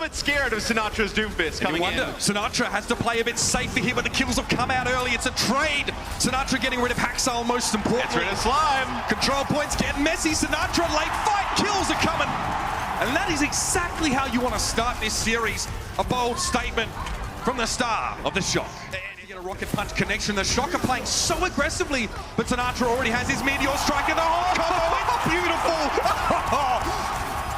bit scared of Sinatra's Doomfist coming in. Sinatra has to play a bit safer here, but the kills have come out early. It's a trade. Sinatra getting rid of Haxal, most importantly. Gets rid of Slime. Control points getting messy. Sinatra late fight. Kills are coming. And that is exactly how you want to start this series. A bold statement from the star of the Shock. You get a rocket punch connection. The Shock are playing so aggressively, but Sinatra already has his meteor strike in the whole combo. It's beautiful.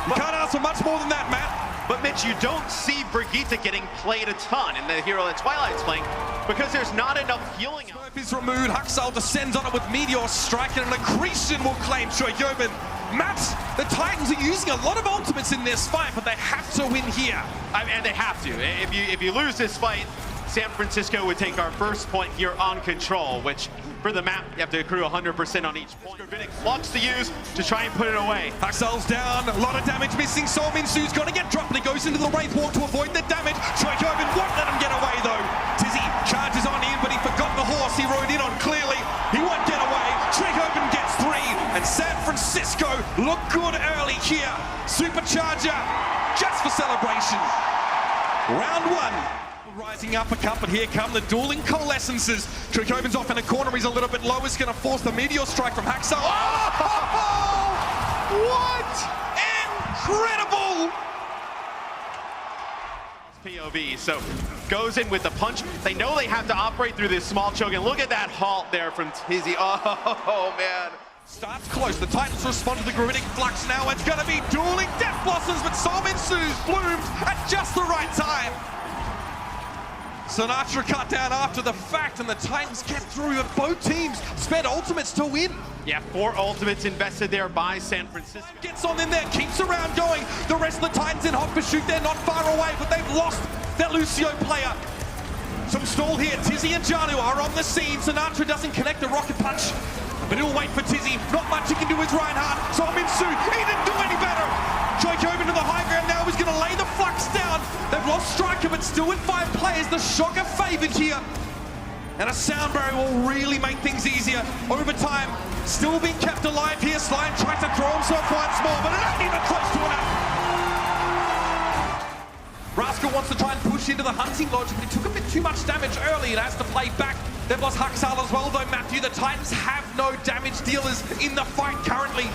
You can't ask for much more than that, Matt. But Mitch, you don't see Brigitte getting played a ton in the hero that Twilight's playing because there's not enough healing. Smurf is removed. Haxal descends on it with meteor strike, and an Akshon will claim Choyobin. Matt, the Titans are using a lot of ultimates in this fight, but they have to win here. And they have to. If you lose this fight, San Francisco would take our first point here on control, which for the map, you have to accrue 100% on each point. Gravitic Flux to use to try and put it away. Haxal's down, a lot of damage missing. Sol Minsu's got to get dropped, and he goes into the Wraith Walk to avoid the damage. Choyobin won't let him get away though. Tizzy charges on in, but he forgot the horse he rode in on clearly. He won't get away. Choyobin gets 3, and San Francisco look good early here. Supercharger, just for celebration. Round 1. Rising uppercut, but here come the dueling coalescences. Choyobin's off in a corner, he's a little bit low. He's going to force the meteor strike from Haxal. Oh! What? Incredible! POV, so goes in with the punch. They know they have to operate through this small choke, and look at that halt there from Tizzy. Oh man. Starts close, the Titans respond to the Gravitic Flux now. It's going to be dueling Death Blossoms, but Sol Minsu's bloomed at just the right time. Sinatra cut down after the fact, and the Titans get through, but both teams spent ultimates to win. Yeah, 4 ultimates invested there by San Francisco. Gets on in there, keeps around going. The rest of the Titans in hot pursuit, they're not far away, but they've lost their Lucio player. Some stall here, Tizzy and Janu are on the scene. Sinatra doesn't connect the rocket punch, but he'll wait for Tizzy. Not much he can do with Reinhardt. Sol Minsu, he didn't do any better. Choyobin to the high ground now, he's going to lay the Flux down. They've lost Striker, but still with 5 players. The Shock are favored here. And a sound barrier will really make things easier. Overtime, still being kept alive here. Slime tries to throw himself once more, but it ain't even close to enough. Rascal wants to try and push into the hunting lodge, but he took a bit too much damage early and has to play back. They've lost Haxal as well, though, Matthew. The Titans have no damage dealers in the fight currently.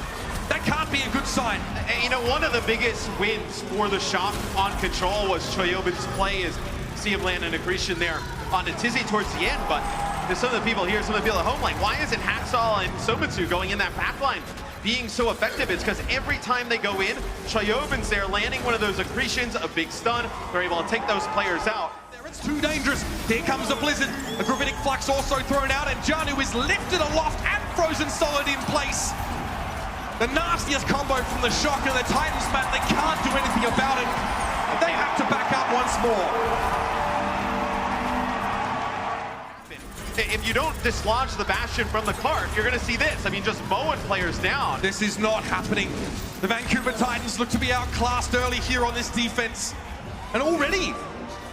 That can't be a good sign. And, you know, one of the biggest wins for the Shock on control was Choyobin's play as see him land an Akshon there onto Tizzy towards the end, but there's some of the people here, some of the people at home, like, why isn't Haxal and Somitsu going in that backline being so effective? It's because every time they go in, Choyobin's there landing one of those Akshons, a big stun. They're able to take those players out. It's too dangerous. Here comes the Blizzard. A Gravitic Flux also thrown out, and Janu is lifted aloft and frozen solid in place. The nastiest combo from the Shock, and the Titans, Matt, they can't do anything about it. They have to back up once more. If you don't dislodge the Bastion from the cart, you're going to see this. I mean, just mowing players down. This is not happening. The Vancouver Titans look to be outclassed early here on this defense. And already,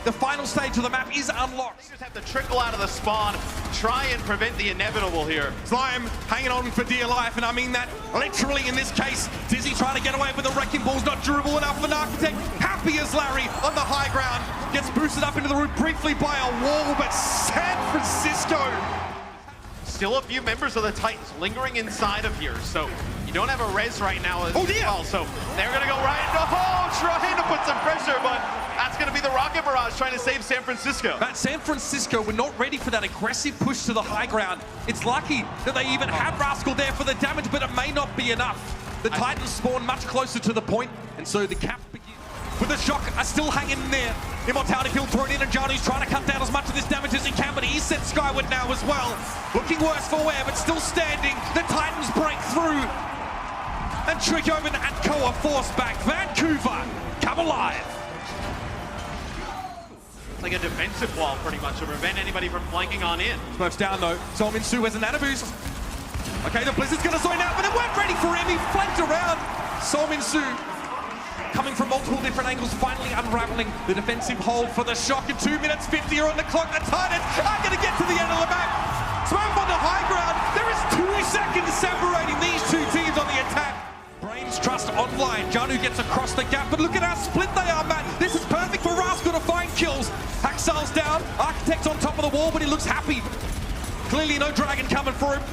the final stage of the map is unlocked. They just have to trickle out of the spawn, try and prevent the inevitable here. Slime hanging on for dear life, and I mean that literally in this case. Dizzy trying to get away with the Wrecking Ball's not durable enough for an Architect. Happy as Larry on the high ground. Gets boosted up into the roof briefly by a wall, but San Francisco. Still a few members of the Titans lingering inside of here, so you don't have a res right now as well. So they're going to go right into trying to put some pressure, but that's going to be the Rocket Barrage trying to save San Francisco. But San Francisco were not ready for that aggressive push to the high ground. It's lucky that they even have Rascal there for the damage, but it may not be enough. The Titans spawn much closer to the point, and so the cap begins. With the Shock are still hanging in there. Immortality Field thrown in, and Janu's trying to cut down as much of this damage as he can, but he's sent skyward now as well. Looking worse for wear, but still standing. The Titans break through. And Choyobin and Co are forced back. Vancouver come alive. It's like a defensive wall, pretty much, to prevent anybody from flanking on in. Smurf's down, though. Sol Minsu has a nano boost. Okay, the Blizzard's going to zone out, but it weren't ready for him. He flanked around. Sol Minsu coming from multiple different angles, finally unraveling the defensive hold for the Shock. In 2 minutes 50 are on the clock. The Titans are going to get to the end of the map. Smurf on the high ground. There is 2 seconds separating these two teams on the attack. Brains Trust online. Janu gets across the gap, but look at how split they are, Matt. This is perfect. kills. Hacksal's down, Architect's on top of the wall, but he looks happy. Clearly no dragon coming for him.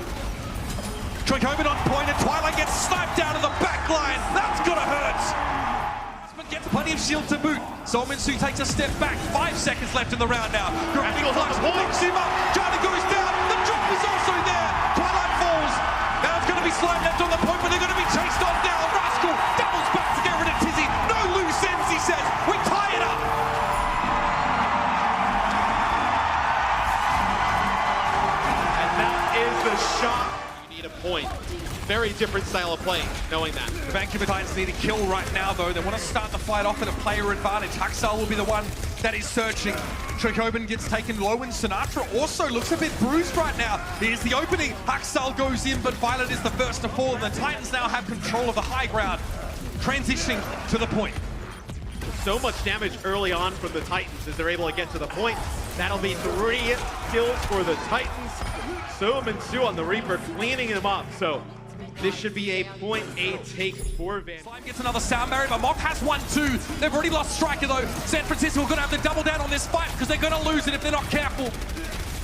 Troikoven on point, and Twilight gets sniped down to the back line. That's gonna hurt. Gets plenty of shield to boot. Solminsu takes a step back. 5 seconds left in the round now. Grabbing Flux, picks him up. Johnny goes down. The drop is also there. Twilight falls. Now it's going to be Slime left on the point, but they're going to be chased on down. Rascal doubles back to get rid of Tizzy. No loose ends, he says. We tie it up. And that is the shot. You need a point. Very different style of playing, knowing that. The Vancouver Titans need a kill right now, though. They want to start the fight off at a player advantage. Haksal will be the one that is searching. Troikoven gets taken low, and Sinatra also looks a bit bruised right now. Here's the opening. Haksal goes in, but Violet is the first to fall, and the Titans now have control of the high ground, transitioning to the point. So much damage early on from the Titans as they're able to get to the point. That'll be 3 kills for the Titans. Solminsu on the Reaper cleaning him up, so this should be a point A take for Van. Slime gets another sound barrier, but Mock has 1-2. They've already lost Striker though. San Francisco are going to have to double down on this fight because they're going to lose it if they're not careful.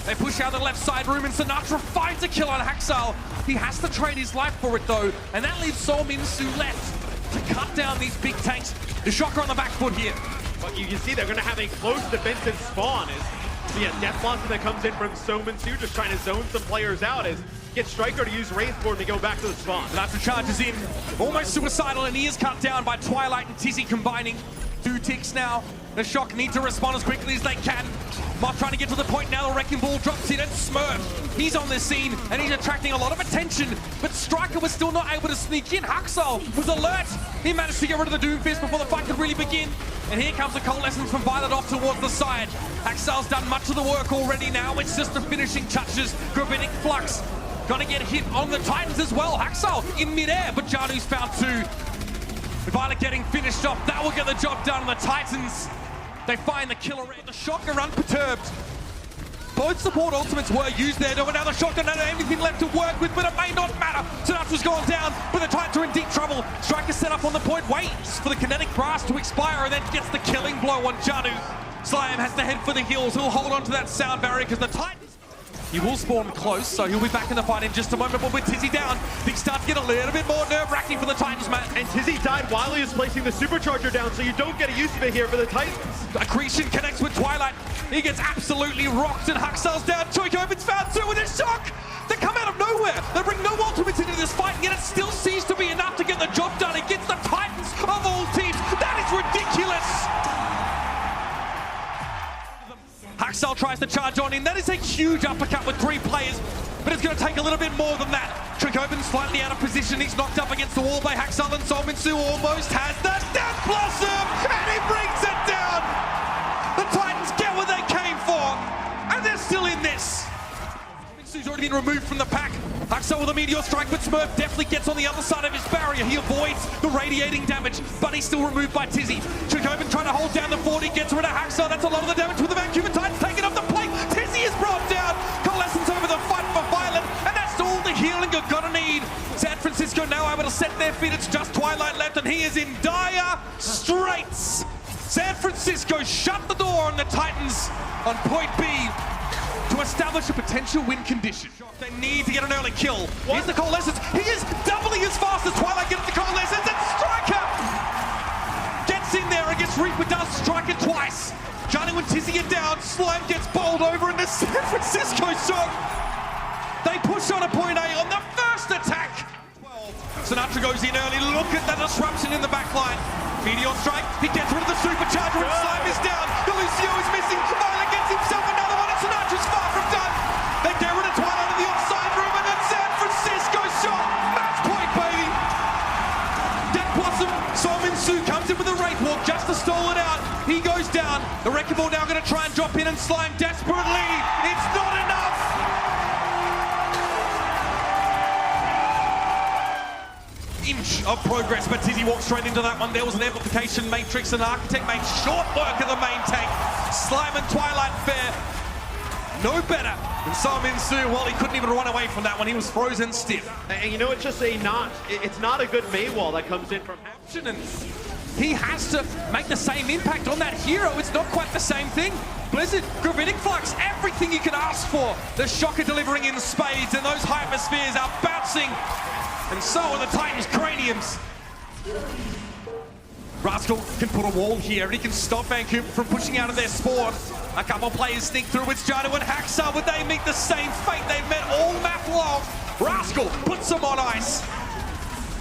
They push out the left side room, and Sinatra finds a kill on Haksal. He has to trade his life for it though, and that leaves Solminsu left to cut down these big tanks. The Shocker on the back foot here. But you can see they're going to have a close defensive spawn as the Death Blossom that comes in from Solminsu, just trying to zone some players out as get Striker to use Wraithborn to go back to the spawn. Sinatra charges in, almost suicidal, and he is cut down by Twilight and Tizzy combining. 2 ticks now. The Shock need to respond as quickly as they can. Moth trying to get to the point now. The Wrecking Ball drops in, and Smurf, he's on the scene, and he's attracting a lot of attention. But Striker was still not able to sneak in. Haksal was alert. He managed to get rid of the Doomfist before the fight could really begin. And here comes the Coalescence from Violet off towards the side. Haksal's done much of the work already now. It's just the finishing touches. Gravitic Flux gonna get hit on the Titans as well. Haksal in midair, but Janu's found 2. Violet getting finished off. That will get the job done. The Titans, they find the killer. The Shocker unperturbed. Both support ultimates were used there, though, and now the Shocker don't have anything left to work with, but it may not matter. Sinatra's gone down, but the Titans are in deep trouble. Striker set up on the point, waits for the kinetic blast to expire, and then gets the killing blow on Janu. Slime has to head for the heels. He'll hold on to that sound barrier because the Titans, he will spawn close, so he'll be back in the fight in just a moment. But with Tizzy down, things start to get a little bit more nerve-wracking for the Titans, Matt. And Tizzy died while he was placing the supercharger down, so you don't get a use of it here for the Titans. Akshon connects with Twilight. He gets absolutely rocked, and Haksal's down. Troikoven's found 2 with a shock. They come out of nowhere. They bring no ultimates into this fight, and yet it still seems to be enough to get the job done against the Titans of all teams. That is ridiculous. Haksal tries to charge on in. That is a huge uppercut with 3 players, but it's going to take a little bit more than that. Troikoven slightly out of position. He's knocked up against the wall by Haksal, and Solminsu almost has the Death Blossom, and he brings it down. The Titans get what they came for, and they're still in this. Solminsu's already been removed from the pack. Haksal with a Meteor Strike, but Smurf definitely gets on the other side of his barrier. He avoids the radiating damage, but he's still removed by Tizzy. Troikoven trying to hold down the 40, gets rid of Haksal. That's a lot of the damage with the Vancouver Titans taking off the plate. Tizzy is brought down. Coalescence over the fight for Violet, and that's all the healing you're gonna need. San Francisco now able to set their feet. It's just Twilight left, and he is in dire straits. San Francisco shut the door on the Titans on point B to establish a potential win condition. They need to get an early kill. Here's the Coalescence. He is doubling as fast as Twilight gets the Coalescence, and Striker gets in there and gets Reaper, does Striker twice. Janu and Tizzy are down. Slime gets bowled over in the San Francisco shot. They push on a point A on the first attack. Sinatra goes in early. Look at that disruption in the back line. Meteor Strike. He gets rid of the supercharger, and Slime is down. The Lucio is missing. Violet gets himself another one, and Sinatra's far from done. They get rid of Twilight in the offside room, and then San Francisco shot. Match point, baby. Death Blossom. Solminsu comes in with a Wraith Walk just to stall it out. He goes down. The Wrecking Ball now going to try and drop in, and Slime desperately. It's not enough. Inch of progress, but Tizzy walked straight into that one. There was an amplification matrix, and Architect made short work of the main tank. Slime and Twilight fare no better than Solminsu. Well, he couldn't even run away from that one. He was frozen stiff. And you know, it's just it's not a good May wall that comes in from Akshon, and he has to make the same impact on that hero. It's not quite the same thing. Blizzard, Gravitic Flux, everything you could ask for. The Shocker delivering in spades, and those hyperspheres are bouncing. And so are the Titans' craniums. Rascal can put a wall here, and he can stop Vancouver from pushing out of their spawn. A couple players sneak through. It's Jano and Haxar. Would they meet the same fate they've met all map long? Rascal puts them on ice.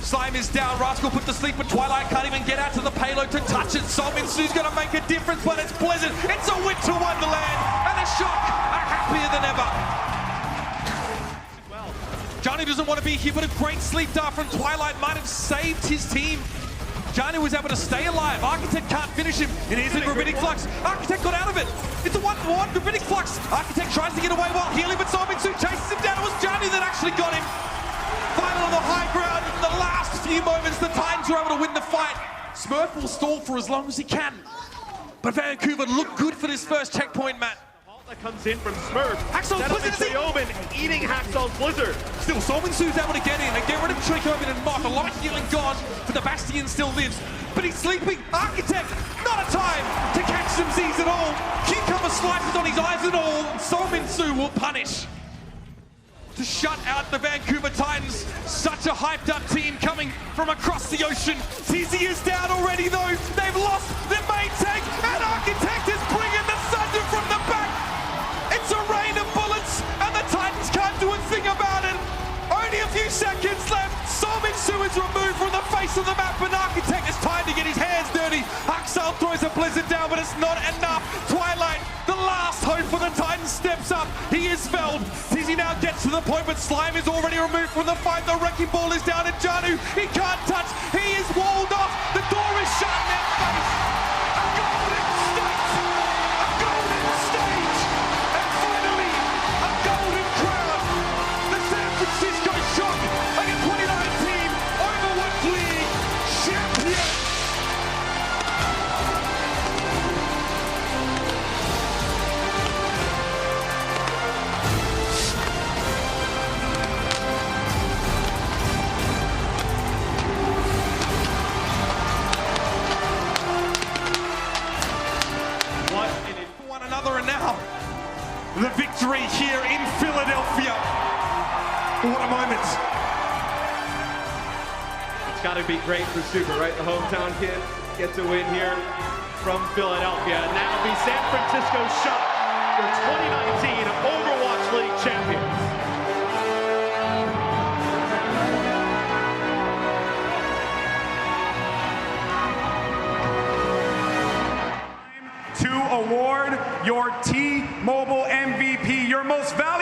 Slime is down. Rascal put to sleep, but Twilight can't even get out to the payload to touch it. Solminsu's going to make a difference, but it's Blizzard. It's a winter wonderland, and the Shock are happier than ever. Johnny doesn't want to be here, but a great sleep dart from Twilight might have saved his team. Johnny was able to stay alive. Architect can't finish him. It is a Gravitic Flux. Architect got out of it. It's a 1-for-1 Gravitic Flux. Architect tries to get away while healing, but Solminsu chases him down. It was Johnny that actually got him. Final on the high ground. In the last few moments, the Titans are able to win the fight. Smurf will stall for as long as he can. But Vancouver look good for this first checkpoint, Matt. That comes in from Smurf. Haxon's Blizzard Choyoben eating Haxon's Blizzard. Still, Solminsu's able to get in and get rid of Choyoben and Mock. A lot of healing gone, but the Bastion still lives. But he's sleeping. Architect, not a time to catch some Z's at all. Cucumber slices on his eyes and all. Solminsu will punish to shut out the Vancouver Titans. Such a hyped up team coming from across the ocean. Tizzy is down already though. They've lost their main tank, and Architect is bringing the thunder from the back. It's a rain of bullets, and the Titans can't do a thing about it. Only a few seconds left. Solminsu is removed from the face of the map, and Architect is time to get his hands dirty. Akshon throws a Blizzard down, but it's not enough. Twilight, the last hope for the Titans, steps up. He is felled. Tizzy now gets to the point, but Slime is already removed from the fight. The wrecking ball is down, and Janu, he can't touch. He is walled off. The door is shut in their face. A golden state. A golden stage. And finally, a golden crown. The San Francisco Shock are the 2019 Overwatch League champions. And now, the victory here in Philadelphia. What a moment. It's got to be great for Super, right? The hometown kid gets a win here from Philadelphia. Now the San Francisco Shock, your 2019 Overwatch League champions. To award your T-Mobile MVP, your most valuable